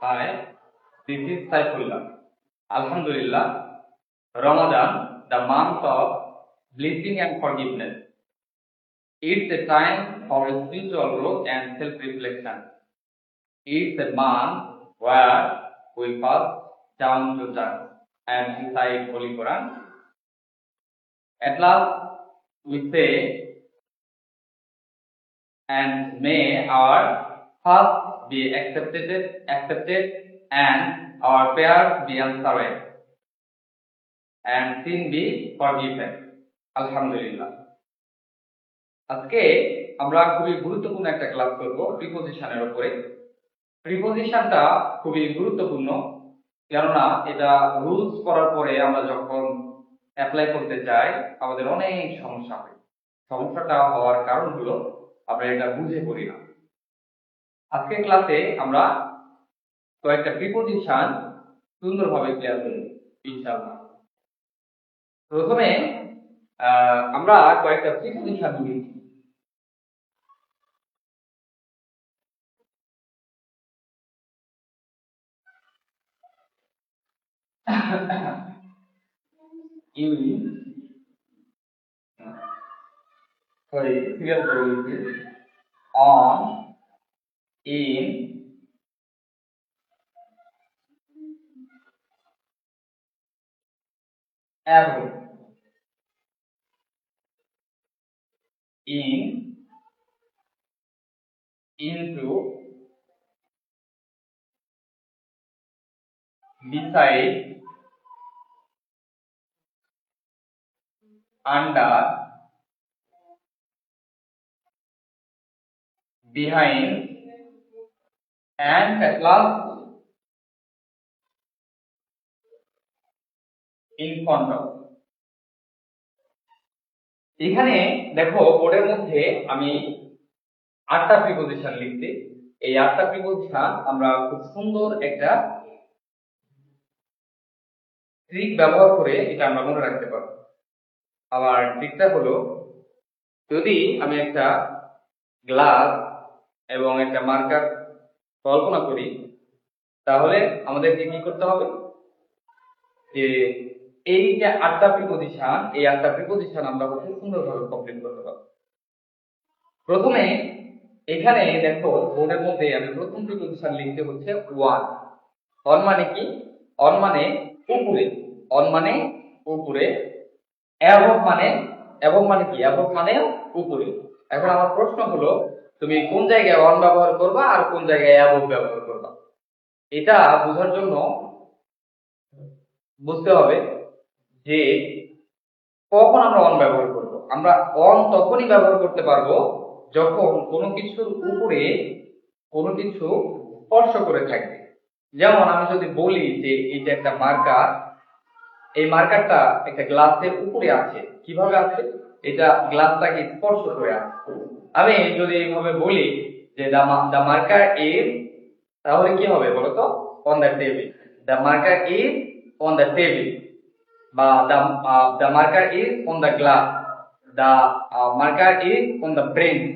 Hi, this is Saifullah. Alhamdulillah, Ramadan, the month of blessing and forgiveness. It's a time for spiritual growth and self-reflection. It's a month where we fast down to church and recite Holy Quran. At last, we say, and may our fast be accepted, and our prayers be answered, and sin be forgiven. Alhamdulillah. আজকে আমরা খুবই গুরুত্বপূর্ণ একটা class করব প্রিপোজিশনের উপরে। প্রিপোজিশনটা খুবই গুরুত্বপূর্ণ, কেননা এটা রুলস করার পরে আমরা যখন অ্যাপ্লাই করতে যাই আমাদের অনেক সমস্যা হয়। সমস্যাটা হওয়ার কারণ হলো আমরা এটা বুঝে করি না। আজকে ক্লাসে আমরা কয়েকটা প্রিপোজিশন সুন্দরভাবে ক্লিয়ার করব ইনশাআল্লাহ। প্রথমে আমরা কয়েকটা প্রিপোজিশন নিয়েছি। on, in, above, in, into, beside, under, behind, and at last in front of। এখানে দেখো বোর্ডের মধ্যে আমি 8টা প্রিপোজিশন লিখছি। এই 8টা প্রিপোজিশন আমরা খুব সুন্দর একটা ট্রিক ব্যবহার করে এটা আমরা মনে রাখতে পারবো। আবার ট্রিকটা হলো, যদি আমি একটা গ্লাস এবং একটা মার্কার কল্পনা করি, তাহলে আমাদেরকে কি করতে হবে, যে এই যে 8টা প্রিপোজিশন, এই 8টা প্রিপোজিশন আমরা খুব সুন্দরভাবে কমপ্লিট করতে পারবো। প্রথমে এখানে দেখো বোর্ডের মধ্যে আমি প্রথম প্রিপোজিশন লিখতে হচ্ছে ওয়ান। অন মানে কি? অন মানে উপরে। অন মানে উপরে। অ্যাবভ মানে কি? অ্যাবভ মানে উপরে। এখন আমার প্রশ্ন হলো, তুমি কোন জায়গায় অন ব্যবহার করবা আর কোন জায়গায় অ্যাবভ ব্যবহার করবা? এটা বোঝার জন্য বুঝতে হবে যে কখন আমরা অন ব্যবহার করব। আমরা অন তখনই ব্যবহার করতে পারবো যখন কোনো কিছুর উপরে কোনো কিছু স্পর্শ করে থাকবে। যেমন আমি যদি বলি যে এই যে একটা মার্কার, এই মার্কারটা একটা গ্লাসের উপরে আছে। কিভাবে আছে? এটা গ্লাসটাকে স্পর্শ করে আছে। আমি যদি এইভাবে বলি যে the marker is, তাহলে কি হবে বলতো? on the table, the marker is on the table, বা the marker is on the glass, the marker is on the bench,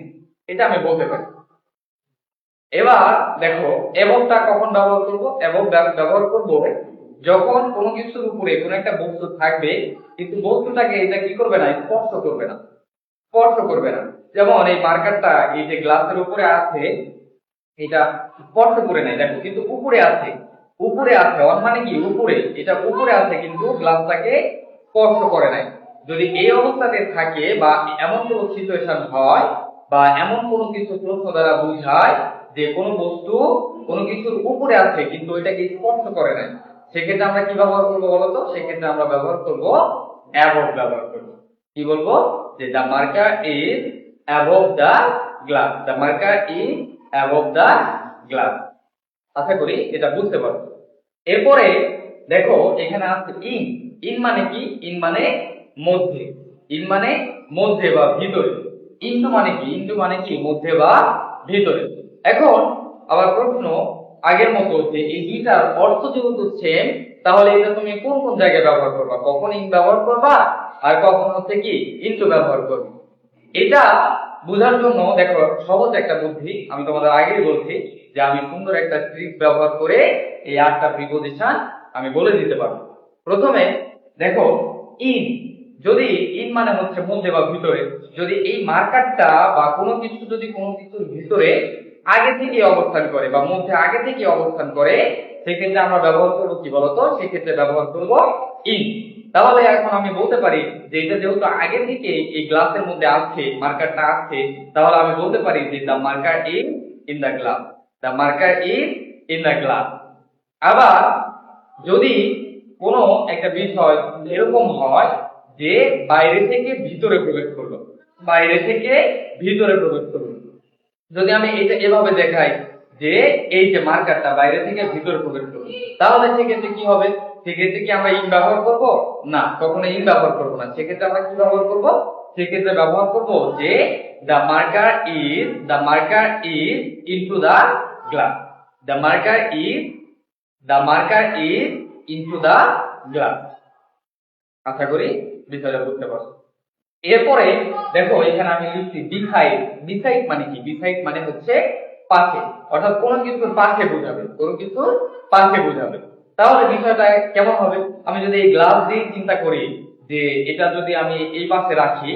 এটা আমি বলতে পারি। এবার দেখো অ্যাবভটা কখন ব্যবহার করব? অ্যাবভ ব্যবহার করব যখন কোনো কিছুর উপরে কোনো একটা বস্তু থাকবে, কিন্তু বস্তুটাকে এটা কি করবে না, স্পর্শ করবে না। যেমন এই মার্কারটা এই যে গ্লাসের উপরে আছে, এটা স্পর্শ করে নাই, দেখো কিন্তু উপরে আছে। অন মানে কি? উপরে। এটা উপরে আছে কিন্তু গ্লাসটাকে স্পর্শ করে নাই। যদি এই অবস্থাতে থাকে বা এমন কোনো সিচুয়েশন হয় বা এমন কোনো কিছু প্রশ্ন দ্বারা বোঝায় যে কোনো বস্তু কোনো কিছুর উপরে আছে কিন্তু এটাকে স্পর্শ করে নাই, সেক্ষেত্রে আমরা কি ব্যবহার করবো বলতো? সেক্ষেত্রে আমরা ব্যবহার করব অ্যাবভ ব্যবহার করব। কি বলবো? যে the marker is above the glass, the marker is above the glass। আশা করি এটা বুঝতে পারছো। এরপরে দেখো এখানে আছে ইন। ইন মানে কি? ইন মানে মধ্যে। ইন মানে মধ্যে বা ভিতরে। ইনটু মানে কি? ইনটু মানে কি? মধ্যে বা ভিতরে। এখন আবার প্রশ্ন আগের মতো, যে এই দুইটার অর্থ যেহেতু সেম, তাহলে এটা তুমি কোন কোন জায়গায় ব্যবহার করবা? কখন ইন ব্যবহার করবা আর কখন হচ্ছে কি ইনটু ব্যবহার করবে? এটা বোঝার জন্য দেখো সহজ একটা বুদ্ধি আমি তোমাদের আগেই বলছি, যে আমি সুন্দর একটা ট্রিক ব্যবহার করে এই 8টা প্রিপজিশন আমি বলে দিতে পারবো। প্রথমে দেখো ইন, যদি ইন মানে হচ্ছে মধ্যে বা ভিতরে, যদি এই মার্কারটা বা কোনো কিছু যদি কোনো কিছুর ভিতরে আগে থেকে অবস্থান করে বা মধ্যে আগে থেকে অবস্থান করে, সেক্ষেত্রে আমরা ব্যবহার করবো কি বলতো, সেক্ষেত্রে ব্যবহার করবো ইন। তাহলে এখন আমি বলতে পারি যে এটা যেহেতু আগে থেকে এই গ্লাসের মধ্যে আছে, মার্কারটা আছে, তাহলে আমি বলতে পারি যে the marker is in the glass, the marker is in the glass. আবার যদি কোনো একটা বিষয় এরকম হয় যে বাইরে থেকে ভিতরে প্রবেশ করলো, বাইরে থেকে ভিতরে প্রবেশ করলো, যদি আমি এটা এভাবে দেখাই যে এই যে মার্কারটা বাইরে থেকে ভিতরে প্রবেশ করলো, তাহলে সেক্ষেত্রে কি হবে? সেক্ষেত্রে কি আমরা ইন ব্যবহার করব? না, কখনো ইন ব্যবহার করব না। সেক্ষেত্রে আমরা কি ব্যবহার করব? সেক্ষেত্রে ব্যবহার করব যে the marker is into the glass, the marker is into the glass. আশা করি বিষয়টা বুঝতে পারছো। এরপরে দেখো এখানে আমি লিখছি বিসাইড। বিসাইড মানে কি? বিসাইড মানে হচ্ছে পাশে, অর্থাৎ কোনো কিছুর পাশে বোঝাবে, কোনো কিছুর পাশে বোঝাবে। তাহলে বিষয়টা কেমন হবে? আমি যদি এই গ্লাস দিয়ে চিন্তা করি যে এটা যদি আমি এই পাশে রাখি,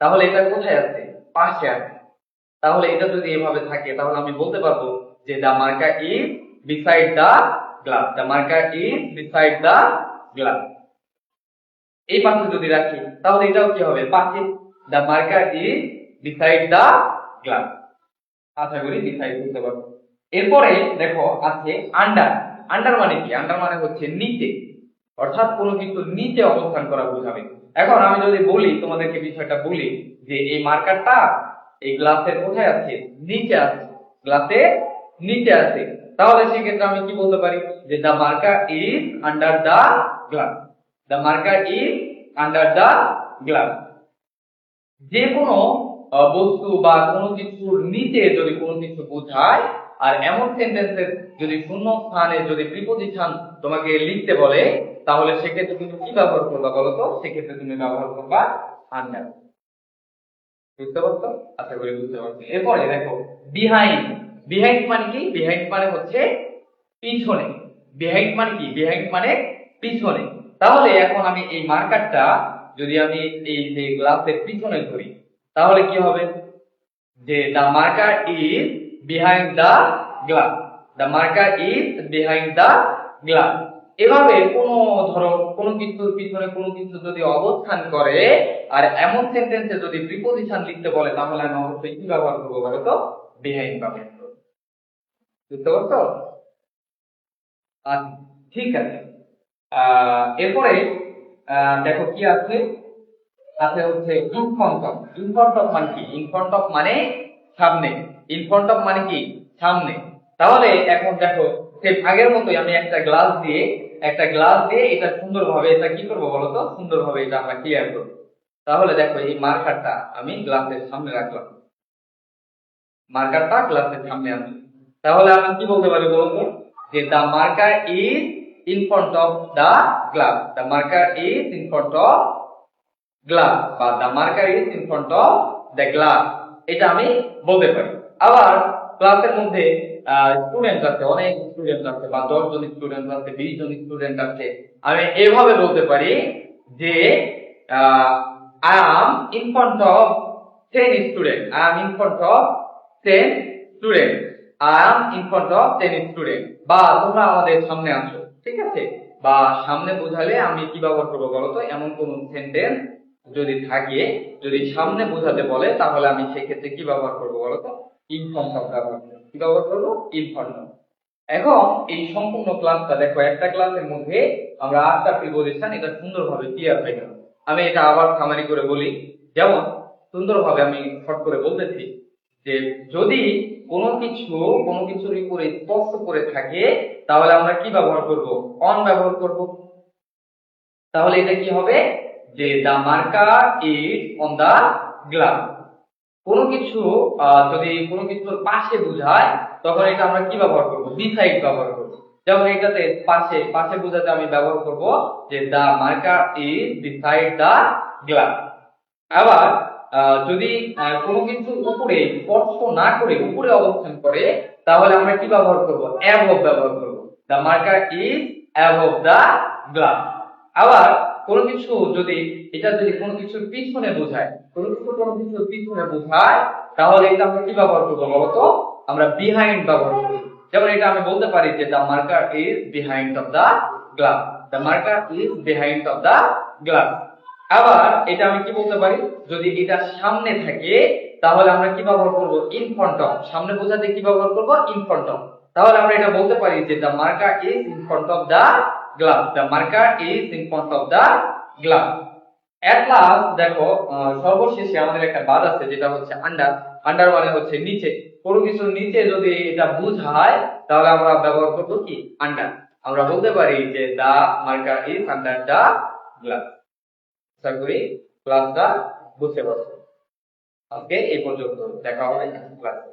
তাহলে এটা কোথায় আছে? পাশে আছে। তাহলে এটা যদি এভাবে থাকে, তাহলে আমি বলতে পারবো যে the marker is beside the glass, the marker is beside the glass. এই পাশে যদি রাখি, তাহলে এটাও কি হবে? পাশে। The marker is beside the glass. আশা করি বিসাইড বুঝতে পারবো। এরপরে দেখো আছে আন্ডার। আন্ডার মানে কি? আন্ডার মানে হচ্ছে নিচে, অর্থাৎ কোনো কিছুর নিচে অবস্থান করা বোঝাবে। এখন আমি যদি বলি, তোমাদেরকে বিষয়টা বলি যে এই মার্কারটা এই গ্লাসের কোথায় আছে? নিচে আছে, গ্লাসের নিচে আছে। তাহলে সেক্ষেত্রে আমি কি বলতে পারি যে the marker is under the glass, the marker is under the glass. যে কোনো বস্তু বা কোনো কিছুর নিচে যদি কোনো কিছু বোঝায়, আর এমন সেন্টেন্সের যদি শূন্য স্থানে যদি প্রিপজিশন তোমাকে লিখতে বলে, তাহলে সেক্ষেত্রে তুমি কি ব্যবহার করবা বলতো? সেক্ষেত্রে তুমি ব্যবহার করবা আন্ডার। বুঝতে পারছো? আশা করি বুঝতে পারছো। এরপরে দেখো বিহাইন্ড। বিহাইন্ড মানে কি? বিহাইন্ড মানে হচ্ছে পিছনে। বিহাইন্ড মানে কি? বিহাইন্ড মানে পিছনে। তাহলে এখন আমি এই মার্কারটা যদি আমি এই যে গ্লাসের পিছনে ধরি, তাহলে কি হবে? যে the marker is behind the glass, the marker is behind the glass. এভাবে কোনো ধরো কোনো কিছুর পিছনে কোনো কিছু যদি অবস্থান করে আর এমন সেন্টেন্সে যদি প্রিপজিশন লিখতে বলে, তাহলে আমি অবশ্যই কি ব্যবহার করবো বলতো? বিহাইন্ড ব্যবহার করবো। বুঝতে পারছো? ঠিক আছে। এরপরে দেখো কি আছে, আছে হচ্ছে ইনফ্রন্ট অফ। ইনফ্রন্ট অফ মানে কি? ইনফ্রন্ট অফ মানে সামনে, ইনফ্রন্ট অফ মানে কি? সামনে। তাহলে এখন দেখো সেই আগের মতোই আমি একটা গ্লাস দিয়ে এটা সুন্দরভাবে এটা কি করবো বলতো? সুন্দরভাবে এটা আমরা ক্লিয়ার করবো। তাহলে দেখো এই মার্কারটা আমি গ্লাসের সামনে রাখলাম, মার্কারটা গ্লাসের সামনে আছে। তাহলে আমি কি বলতে পারি বলতো? যে the marker is in front of the glass, the marker is in front of glass, বা the marker is in front of the glass, এটা আমি বলতে পারি। আবার ক্লাসের মধ্যে স্টুডেন্ট আছে, অনেক স্টুডেন্ট আছে, বা 10 জন স্টুডেন্ট আছে, 20 জন স্টুডেন্ট আছে, আমি এভাবে বলতে পারি যে I am in front of 10 student, I am in front of 10 student, I am in front of 10 student, বা তোমরা আমাদের সামনে আছো। ঠিক আছে? বা সামনে বোঝালে আমি কি ব্যবহার করবো বলতো? এমন কোন সেন্টেন্স যদি থাকে, যদি সামনে বোঝাতে বলে, তাহলে আমি সেক্ষেত্রে কি ব্যবহার করবো বলতো? ইন ফ্রন্ট অফ ব্যবহার করবো। কি ব্যবহার করবো? In front of. এখন এই সম্পূর্ণ ক্লাসটা দেখো, একটা ক্লাসের মধ্যে আমরা 8টা প্রিপজিশন, এটা সুন্দরভাবে ক্লিয়ার হয়ে গেল। আমি এটা আবার সামারি করে বলি। যেমন সুন্দরভাবে আমি শর্ট করে বলতেছি যে যদি কোনো কিছুর উপরে স্পর্শ করে থাকে, তাহলে আমরা কি ব্যবহার করব? অন ব্যবহার করব। তাহলে এটা কি হবে? যে the marker is on the glass. কোনো কিছু যদি কোনো কিছুর পাশে বোঝায়, তখন এটা আমরা কি ব্যবহার করব? বিসাইড ব্যবহার করব। যেমন এটাতে পাশে পাশে বোঝাতে আমি ব্যবহার করব যে the marker is beside the glass. আবার যদি কোনো কিছুর উপরে স্পর্শ না করে উপরে অবস্থান করে, তাহলে আমরা কি ব্যবহার করব? অ্যাবভ ব্যবহার করব। The marker is above the glass. আবার কোনো কিছু যদি কোনো কিছুর পিছনে বোঝায়, কোনো কিছুর পিছনে বোঝায়, তাহলে এটা আমরা কি ব্যবহার করব বলতো? আমরা বিহাইন্ড ব্যবহার করব। যেমন এটা আমি বলতে পারি যে the marker is behind of the glass. The marker is behind of the glass. আবার এটা আমি কি বলতে পারি? যদি এটা সামনে থাকে তাহলে আমরা কি ব্যবহার করব? In front of. সামনে বোঝাতে কি ব্যবহার করব? In front of. তাহলে আমরা এটা বলতে পারি যে the marker is in front of the glass. The marker is in front of the glass. At last দেখো, সর্বশেষে আমাদের একটা বাদ আছে যেটা হচ্ছে আন্ডার। আন্ডার মানে হচ্ছে নিচে। কোনো কিছুর নিচে যদি এটা বুঝায় তাহলে আমরা ব্যবহার করব কি? আন্ডার। আমরা বলতে পারি যে the marker is under the glass. আশা করি ক্লাসটা বুঝতে পারছো। ওকে, এই পর্যন্ত দেখা হবে ক্লাসে।